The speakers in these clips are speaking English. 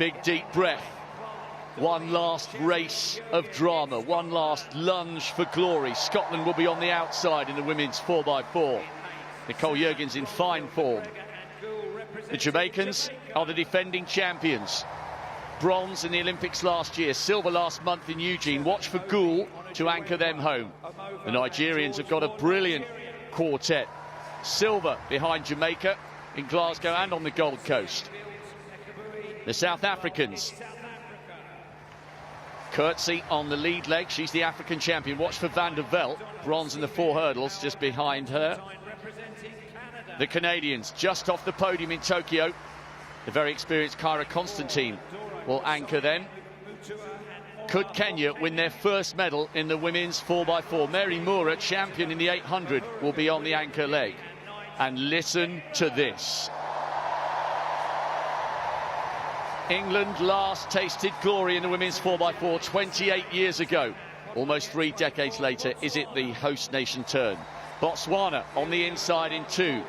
Big deep breath. One last race of drama, one last lunge for glory. Scotland will be on the outside in the women's 4x4. Nicole Jurgens in fine form. The Jamaicans are the defending champions. Bronze in the Olympics last year, silver last month in Eugene. Watch for Goule to anchor them home. The Nigerians have got a brilliant quartet. Silver behind Jamaica in Glasgow and on the Gold Coast. The South Africans. Coetzee on the lead leg, she's the African champion. Watch for Van der Veld, bronze in the 4 hurdles, just behind her. The Canadians just off the podium in Tokyo. The very experienced Kyra Constantine will anchor them. Could Kenya win their first medal in the women's 4x4? Mary Moura, champion in the 800, will be on the anchor leg. And listen to this. England last tasted glory in the women's 4x4 28 years ago. Almost 3 decades later, is it the host nation turn? Botswana on the inside in 2.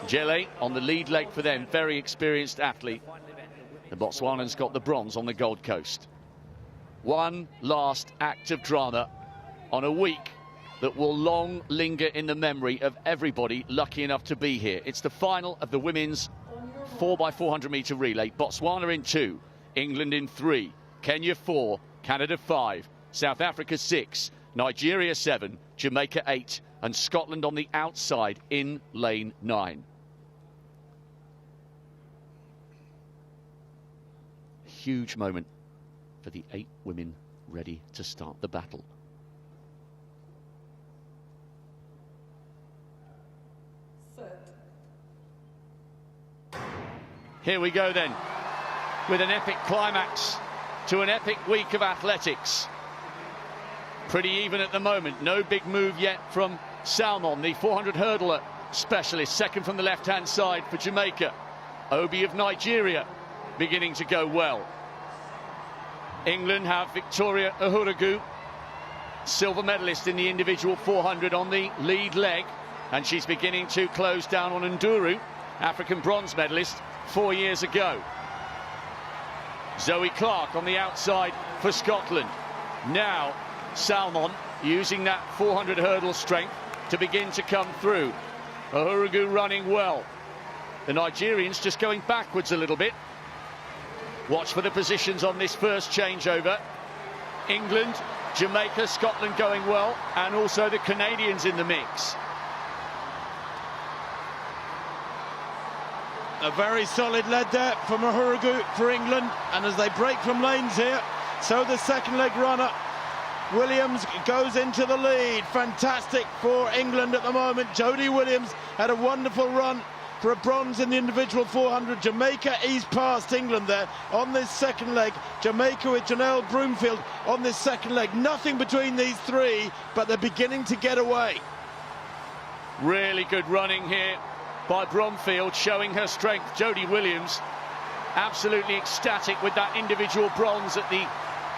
Jele on the lead leg for them, very experienced athlete. The Botswanans got the bronze on the Gold Coast. One last act of drama on a week that will long linger in the memory of everybody lucky enough to be here. It's the final of the women's 4x400-meter relay. Botswana in 2, England in 3, Kenya 4, Canada 5, South Africa 6, Nigeria 7, Jamaica 8, and Scotland on the outside in lane 9. A huge moment for the 8 women ready to start the battle. Here we go then, with an epic climax to an epic week of athletics. Pretty even at the moment, no big move yet from Salmon, the 400 hurdler specialist, second from the left-hand side for Jamaica. Obi of Nigeria beginning to go well. England have Victoria Ohuruogu, silver medalist in the individual 400 on the lead leg, and she's beginning to close down on Enduru, African bronze medalist 4 years ago. Zoe Clark on the outside for Scotland. Now Salmon using that 400 hurdle strength to begin to come through. Ohuruogu running well. The Nigerians just going backwards a little bit. Watch for the positions on this first changeover. England, Jamaica, Scotland going well, and also the Canadians in the mix. A very solid lead there from Ohuruogu for England, and as they break from lanes here, so the second leg runner Williams goes into the lead. Fantastic for England at the moment. Jodie Williams had a wonderful run for a bronze in the individual 400. Jamaica eased past England there on this second leg. Jamaica with Janelle Broomfield on this second leg. Nothing between these 3, but they're beginning to get away. Really good running here by Broomfield, showing her strength. Jodie Williams absolutely ecstatic with that individual bronze at the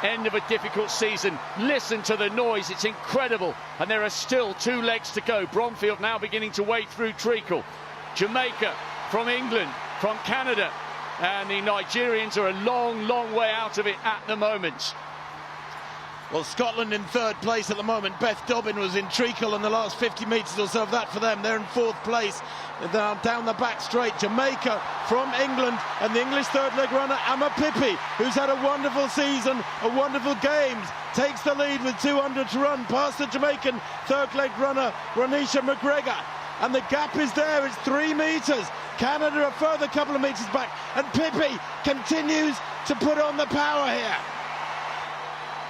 end of a difficult season. Listen to the noise, it's incredible, and there are still 2 legs to go. Broomfield now beginning to wade through treacle. Jamaica from England, from Canada, and the Nigerians are a long way out of it at the moment. Well, Scotland in 3rd place at the moment. Beth Dobbin was in treacle in the last 50 metres or so of that for them. They're in 4th place. They're down the back straight. Jamaica from England, and the English 3rd leg runner Ama Pippi, who's had a wonderful season, a wonderful games, takes the lead with 200 to run past the Jamaican 3rd leg runner Ronisha McGregor. And the gap is there, it's 3 metres. Canada a further couple of metres back, and Pippi continues to put on the power here.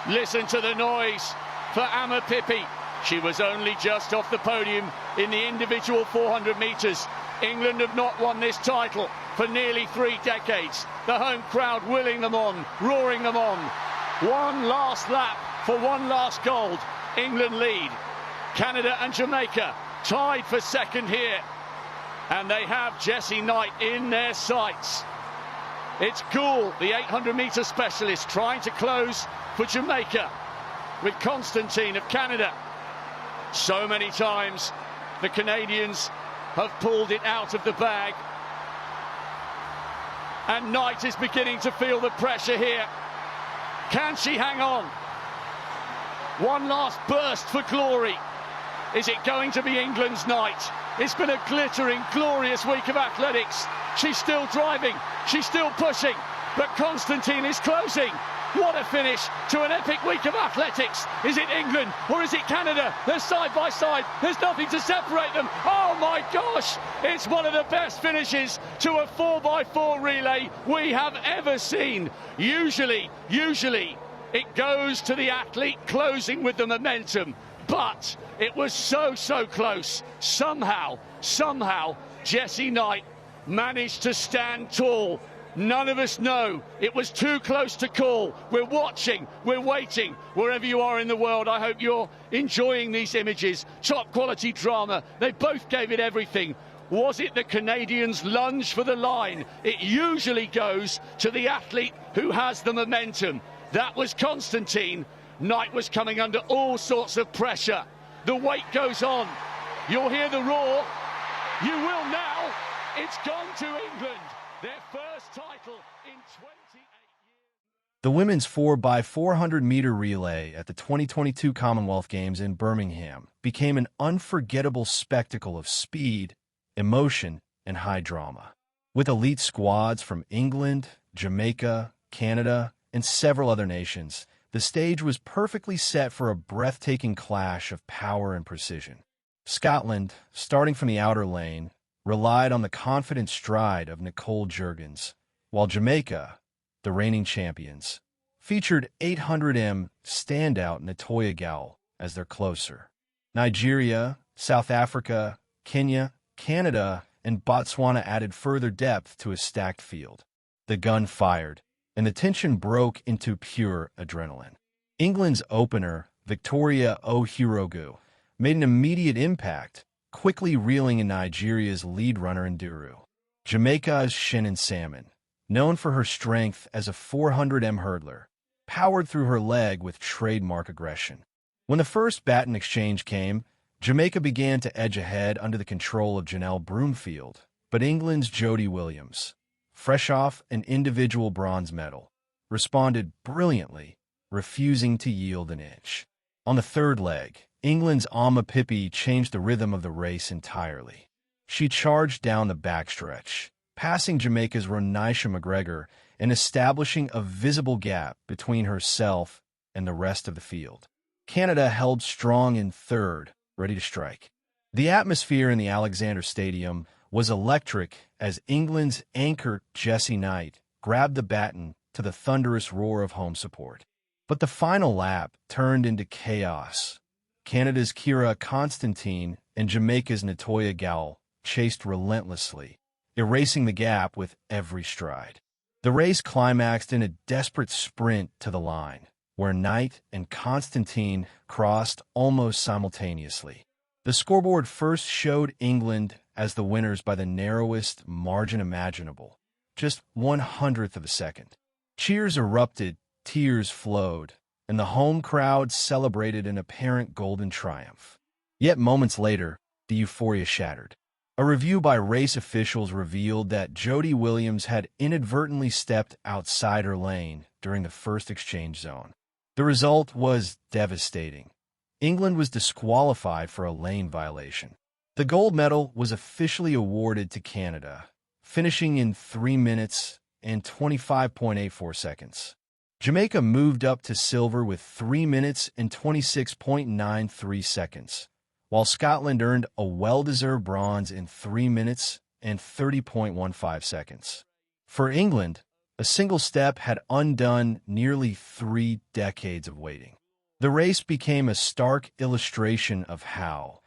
Listen to the noise for Ama Pippi. She was only just off the podium in the individual 400 metres. England have not won this title for nearly 3 decades. The home crowd willing them on, roaring them on. One last lap for one last gold. England lead. Canada and Jamaica tied for second here. And they have Jessie Knight in their sights. It's Goule, the 800-metre specialist, trying to close for Jamaica with Constantine of Canada. So many times the Canadians have pulled it out of the bag. And Knight is beginning to feel the pressure here. Can she hang on? One last burst for glory. Is it going to be England's night? It's been a glittering, glorious week of athletics. She's still driving, she's still pushing, but Constantine is closing. What a finish to an epic week of athletics. Is it England or is it Canada? They're side by side. There's nothing to separate them. Oh my gosh, it's one of the best finishes to a 4x4 relay we have ever seen. Usually, it goes to the athlete closing with the momentum, but it was so close. Somehow, Jessie Knight managed to stand tall. None of us know. It was too close to call. We're watching, we're waiting. Wherever you are in the world, I hope you're enjoying these images. Top quality drama. They both gave it everything. Was it the Canadians' lunge for the line? It usually goes to the athlete who has the momentum. That was Constantine. Knight was coming under all sorts of pressure. The weight goes on. You'll hear the roar. You will now. It's gone to England. Their first title in 28 years. The women's 4x400m relay at the 2022 Commonwealth Games in Birmingham became an unforgettable spectacle of speed, emotion, and high drama. With elite squads from England, Jamaica, Canada, and several other nations, the stage was perfectly set for a breathtaking clash of power and precision. Scotland, starting from the outer lane, relied on the confident stride of Nicole Jurgens, while Jamaica, the reigning champions, featured 800m standout Natoya Goule as their closer. Nigeria, South Africa, Kenya, Canada, and Botswana added further depth to a stacked field. The gun fired, and the tension broke into pure adrenaline. England's opener, Victoria Ohuruogu, made an immediate impact, quickly reeling in Nigeria's lead runner Enduru. Jamaica's Shenan Salmon, known for her strength as a 400m hurdler, powered through her leg with trademark aggression. When the first baton exchange came, Jamaica began to edge ahead under the control of Janelle Broomfield, but England's Jodie Williams, fresh off an individual bronze medal, responded brilliantly, refusing to yield an inch. On the third leg, England's Alma Pippi changed the rhythm of the race entirely. She charged down the backstretch, passing Jamaica's Ronisha McGregor and establishing a visible gap between herself and the rest of the field. Canada held strong in third, ready to strike. The atmosphere in the Alexander Stadium was electric as England's anchor Jessie Knight grabbed the baton to the thunderous roar of home support. But the final lap turned into chaos. Canada's Kira Constantine and Jamaica's Natoya Goule chased relentlessly, erasing the gap with every stride. The race climaxed in a desperate sprint to the line, where Knight and Constantine crossed almost simultaneously. The scoreboard first showed England as the winners by the narrowest margin imaginable, just 1/100th of a second. Cheers erupted, tears flowed, and the home crowd celebrated an apparent golden triumph. Yet moments later, the euphoria shattered. A review by race officials revealed that Jodie Williams had inadvertently stepped outside her lane during the first exchange zone. The result was devastating. England was disqualified for a lane violation. The gold medal was officially awarded to Canada, finishing in 3 minutes and 25.84 seconds. Jamaica moved up to silver with 3 minutes and 26.93 seconds, while Scotland earned a well-deserved bronze in 3 minutes and 30.15 seconds. For England, a single step had undone nearly 3 decades of waiting. The race became a stark illustration of how,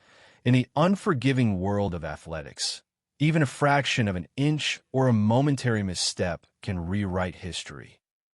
in the unforgiving world of athletics, even a fraction of an inch or a momentary misstep can rewrite history.